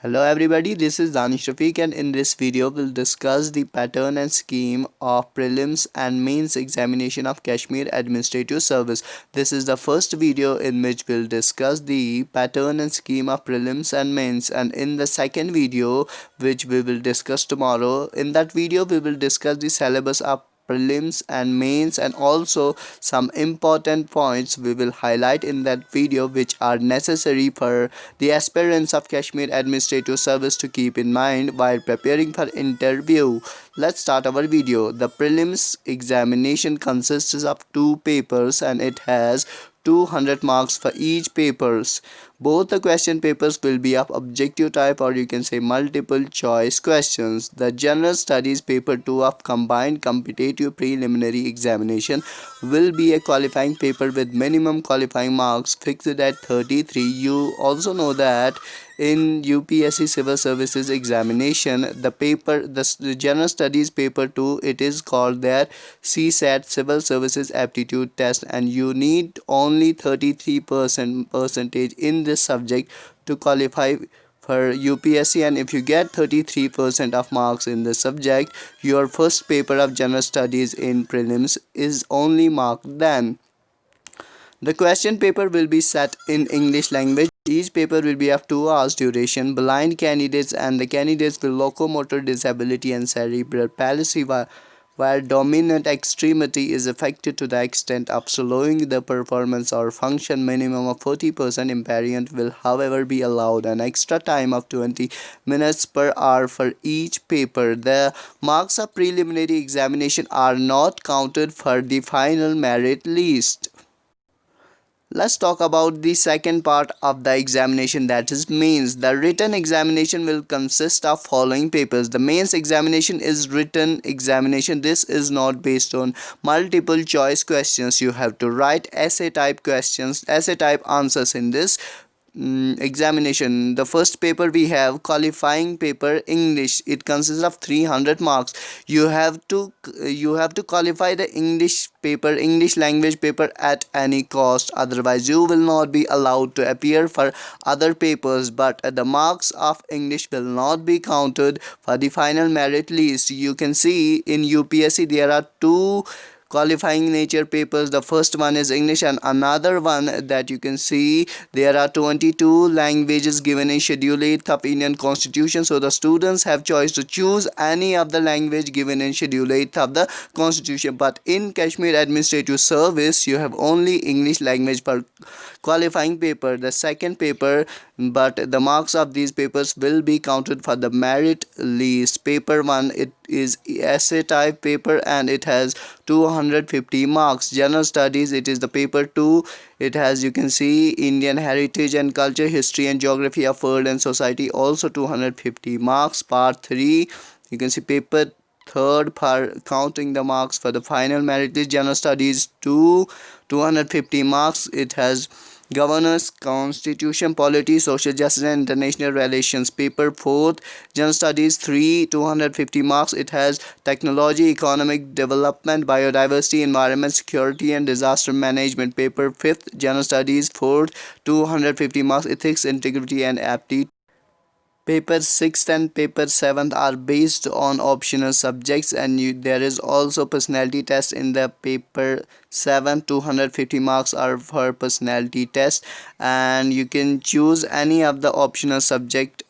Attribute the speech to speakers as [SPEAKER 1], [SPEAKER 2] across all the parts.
[SPEAKER 1] Hello everybody, this is Danish Rafiq and in this video we'll discuss the pattern and scheme of Prelims and Mains examination of Kashmir Administrative Service. This is the first video in which we'll discuss the pattern and scheme of Prelims and Mains, and in the second video which we will discuss tomorrow, in that video we will discuss the syllabus of prelims and mains and also some important points we will highlight in that video which are necessary for the aspirants of Kashmir Administrative Service to keep in mind while preparing for interview. Let's start our video. The prelims examination consists of two papers and it has 200 marks for each papers. Both the question papers will be of objective type, or you can say multiple choice questions. The general studies paper 2 of combined competitive preliminary examination will be a qualifying paper with minimum qualifying marks fixed at 33. You also know that in UPSC Civil Services examination, the general studies paper 2, it is called their CSAT Civil Services Aptitude Test, and you need only 33% percentage in this subject to qualify for UPSC. And if you get 33% of marks in this subject, your first paper of general studies in prelims is only marked then. The question paper will be set in English language. Each paper will be of 2 hours duration. Blind candidates and the candidates with locomotor disability and cerebral palsy where dominant extremity is affected to the extent of slowing the performance or function, minimum of 40% impairment will however be allowed. An extra time of 20 minutes per hour for each paper. The marks of preliminary examination are not counted for the final merit list. Let's talk about the second part of the examination, that is mains. The written examination will consist of following papers. The mains examination is written examination. This is not based on multiple choice questions. You have to write essay type questions, essay type answers in this examination. The first paper we have qualifying paper English. It consists of 300 marks. You have to qualify the English paper, English language paper at any cost, otherwise you will not be allowed to appear for other papers. But the marks of English will not be counted for the final merit list. You can see in UPSC there are two qualifying nature papers. The first one is English and another one that you can see there are 22 languages given in Schedule 8 of Indian Constitution. So the students have choice to choose any of the language given in Schedule 8 of the Constitution. But in Kashmir Administrative Service you have only English language for qualifying paper. The second paper, but the marks of these papers will be counted for the merit list. Paper 1, it is essay type paper and it has 250 marks. General studies, it is the paper 2. It has, you can see, Indian heritage and culture, history and geography of world and society, also 250 marks. Part 3, you can see paper third for counting the marks for the final merit list. General studies 2, 250 marks. It has governance, constitution, polity, social justice and international relations. Paper 4th, general studies 3, 250 marks. It has technology, economic development, biodiversity, environment, security and disaster management. Paper 5th, general studies 4th, 250 marks. Ethics, integrity and aptitude. Paper 6th and paper 7th are based on optional subjects, and there is also personality test in the paper 7. 250 marks are for personality test, and you can choose any of the optional subject.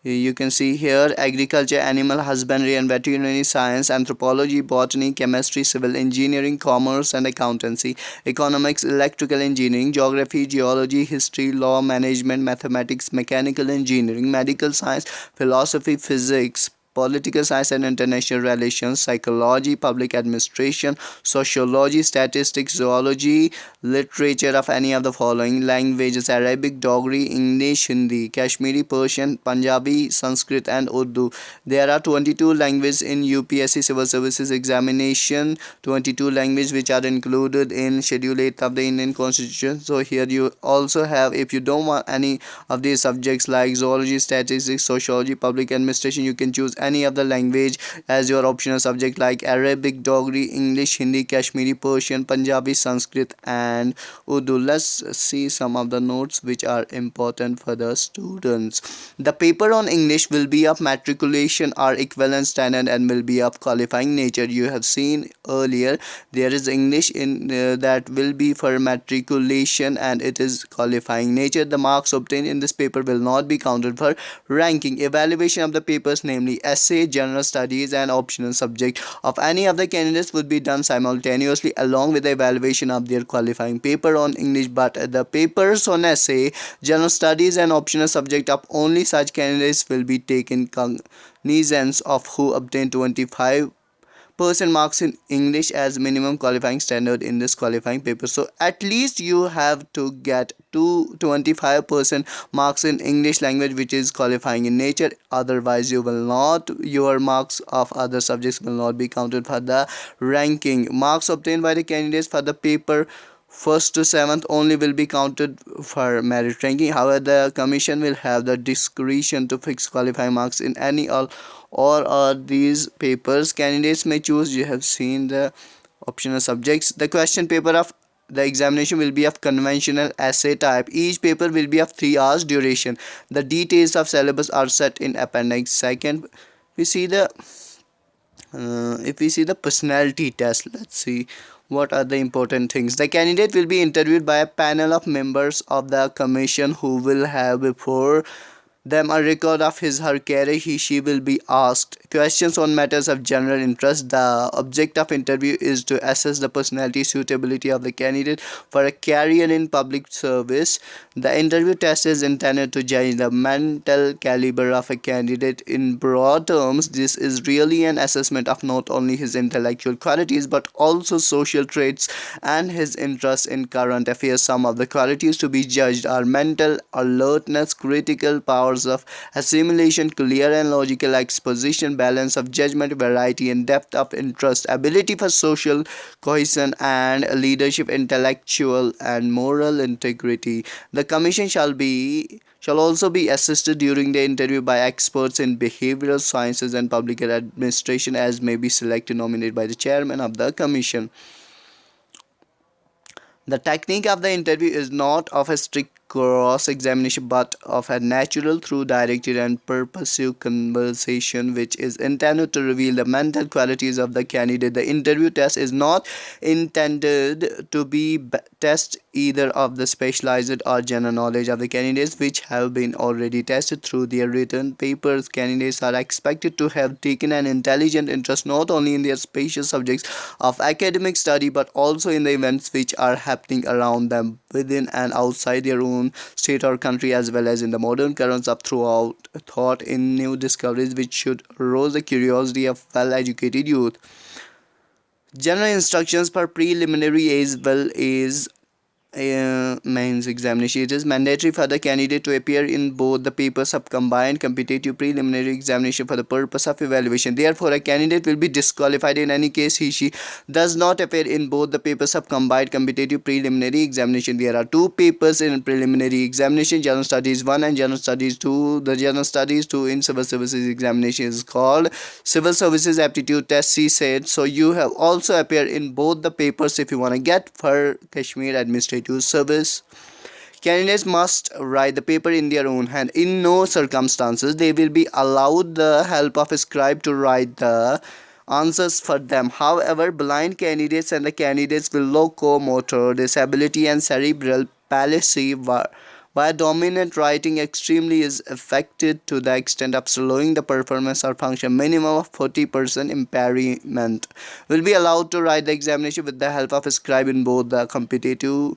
[SPEAKER 1] You can see here agriculture, animal husbandry and veterinary science, anthropology, botany, chemistry, civil engineering, commerce and accountancy, economics, electrical engineering, geography, geology, history, law, management, mathematics, mechanical engineering, medical science, philosophy, physics, political science and international relations, psychology, public administration, sociology, statistics, zoology, literature of any of the following languages: Arabic, Dogri, English, Hindi, Kashmiri, Persian, Punjabi, Sanskrit and Urdu. There are 22 languages in UPSC Civil Services examination, 22 languages which are included in Schedule 8 of the Indian Constitution. So here you also have, if you don't want any of these subjects like zoology, statistics, sociology, public administration, you can choose any other language as your optional subject like Arabic, Dogri, English, Hindi, Kashmiri, Persian, Punjabi, Sanskrit and Urdu. Let's see some of the notes which are important for the students. The paper on English will be of matriculation or equivalent standard and will be of qualifying nature. You have seen earlier there is English in that will be for matriculation and it is qualifying nature. The marks obtained in this paper will not be counted for ranking. Evaluation of the papers, namely essay, general studies and optional subject of any of the candidates would be done simultaneously along with the evaluation of their qualifying paper on English, but the papers on essay, general studies and optional subject of only such candidates will be taken cognizance of who obtain 25% marks in English as minimum qualifying standard in this qualifying paper. So at least you have to get 25% marks in English language which is qualifying in nature, otherwise you will not, your marks of other subjects will not be counted for the ranking. Marks obtained by the candidates for the paper 1st to 7th only will be counted for merit ranking. However, the commission will have the discretion to fix qualifying marks in any or these papers. Candidates may choose, you have seen the optional subjects. The question paper of the examination will be of conventional essay type. Each paper will be of 3 hours duration. The details of syllabus are set in appendix. Second, we see the if we see the personality test, let's see what are the important things. The candidate will be interviewed by a panel of members of the commission who will have before them a record of his her career. She will be asked questions on matters of general interest. The object of interview is to assess the personality suitability of the candidate for a career in public service. The interview test is intended to judge the mental caliber of a candidate. In broad terms, this is really an assessment of not only his intellectual qualities but also social traits and his interest in current affairs. Some of the qualities to be judged are mental alertness, critical powers of assimilation, clear and logical exposition, balance of judgment, variety and depth of interest, ability for social cohesion and leadership, intellectual and moral integrity. The commission shall also be assisted during the interview by experts in behavioral sciences and public administration as may be selected nominated by the chairman of the commission. The technique of the interview is not of a strict cross-examination but of a natural, through directed and purposive conversation which is intended to reveal the mental qualities of the candidate. The interview test is not intended to be test either of the specialized or general knowledge of the candidates which have been already tested through their written papers. Candidates are expected to have taken an intelligent interest not only in their special subjects of academic study but also in the events which are happening around them within and outside their own state or country, as well as in the modern currents of throughout thought in new discoveries which should arouse the curiosity of well-educated youth. General instructions for preliminary as well as mains examination. It is mandatory for the candidate to appear in both the papers of combined competitive preliminary examination for the purpose of evaluation. Therefore, a candidate will be disqualified in any case she does not appear in both the papers of combined competitive preliminary examination. There are 2 papers in preliminary examination, General Studies 1 and General Studies 2. The General Studies 2 in Civil Services examination is called Civil Services Aptitude Test C said. So you have also appear in both the papers if you want to get for Kashmir Administrative Service. Candidates must write the paper in their own hand. In no circumstances they will be allowed the help of a scribe to write the answers for them. However, blind candidates and the candidates with locomotor disability and cerebral palsy by dominant writing extremely is affected to the extent of slowing the performance or function. Minimum of 40% impairment will be allowed to write the examination with the help of a scribe in both the competitive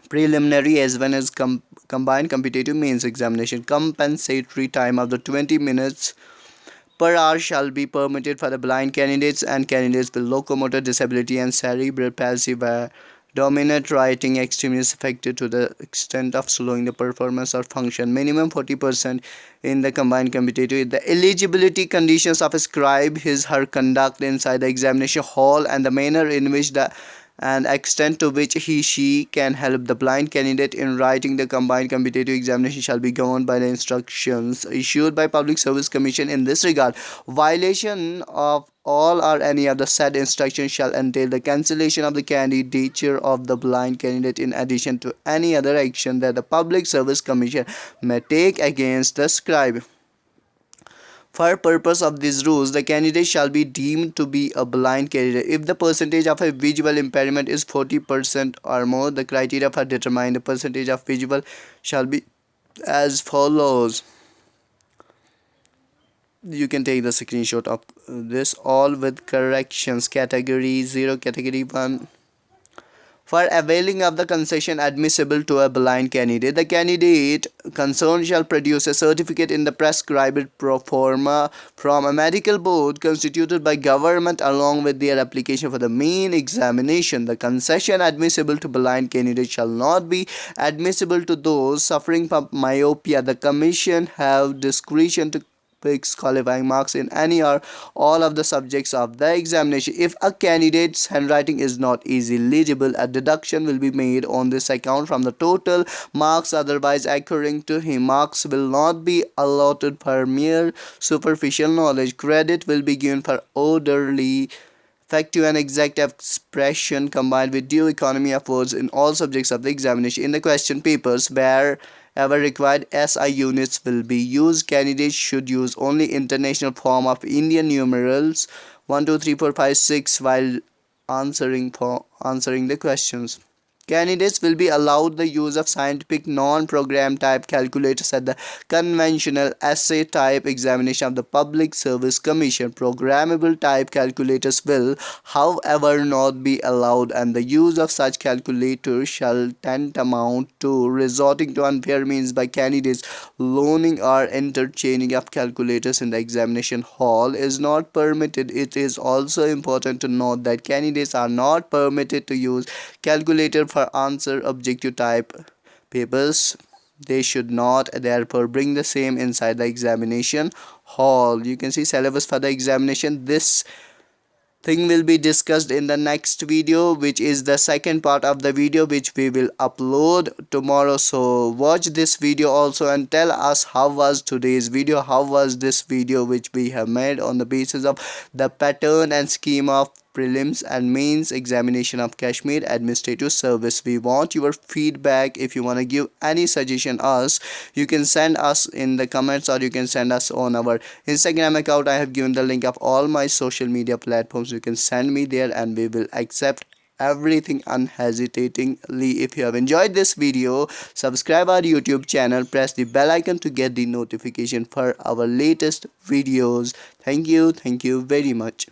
[SPEAKER 1] preliminary as well as combined competitive mains examination. Compensatory time of the 20 minutes per hour shall be permitted for the blind candidates and candidates with locomotor disability and cerebral palsy where dominant writing extremely is affected to the extent of slowing the performance or function. Minimum 40% in the combined competitive. The eligibility conditions of a scribe, his her conduct inside the examination hall and the manner in which the and extent to which he/she can help the blind candidate in writing the combined competitive examination shall be governed by the instructions issued by Public Service Commission in this regard. Violation of all or any of the said instructions shall entail the cancellation of the candidature of the blind candidate in addition to any other action that the Public Service Commission may take against the scribe. For purpose of these rules, the candidate shall be deemed to be a blind candidate if the percentage of a visual impairment is 40% or more. The criteria for determining the percentage of visual shall be as follows. You can take the screenshot of this, all with corrections. Category 0, category 1. For availing of the concession admissible to a blind candidate, the candidate concerned shall produce a certificate in the prescribed pro forma from a medical board constituted by government along with their application for the main examination. The concession admissible to blind candidates shall not be admissible to those suffering from myopia. The commission have discretion to fix qualifying marks in any or all of the subjects of the examination. If a candidate's handwriting is not easily legible, a deduction will be made on this account from the total marks otherwise accruing to him. Marks will not be allotted for mere superficial knowledge. Credit will be given for orderly, effective and exact expression combined with due economy of words in all subjects of the examination. In the question papers, wherever required, SI units will be used. Candidates should use only international form of Indian numerals 1, 2, 3, 4, 5, 6 while answering the questions. Candidates will be allowed the use of scientific non-program type calculators at the conventional essay type examination of the Public Service Commission. Programmable type calculators will, however, not be allowed, and the use of such calculators shall tantamount to resorting to unfair means by candidates. Loaning or interchanging of calculators in the examination hall is not permitted. It is also important to note that candidates are not permitted to use calculator for answer objective type papers. They should not therefore bring the same inside the examination hall. You can see syllabus for the examination. This thing will be discussed in the next video, which is the second part of the video which we will upload tomorrow. So watch this video also and tell us how was today's video, how was this video which we have made on the basis of the pattern and scheme of prelims and mains examination of Kashmir Administrative Service. We want your feedback. If you want to give any suggestion us, you can send us in the comments or you can send us on our Instagram account. I have given the link of all my social media platforms. You can send me there and we will accept everything unhesitatingly. If you have enjoyed this video, subscribe our YouTube channel, press the bell icon to get the notification for our latest videos. Thank you very much.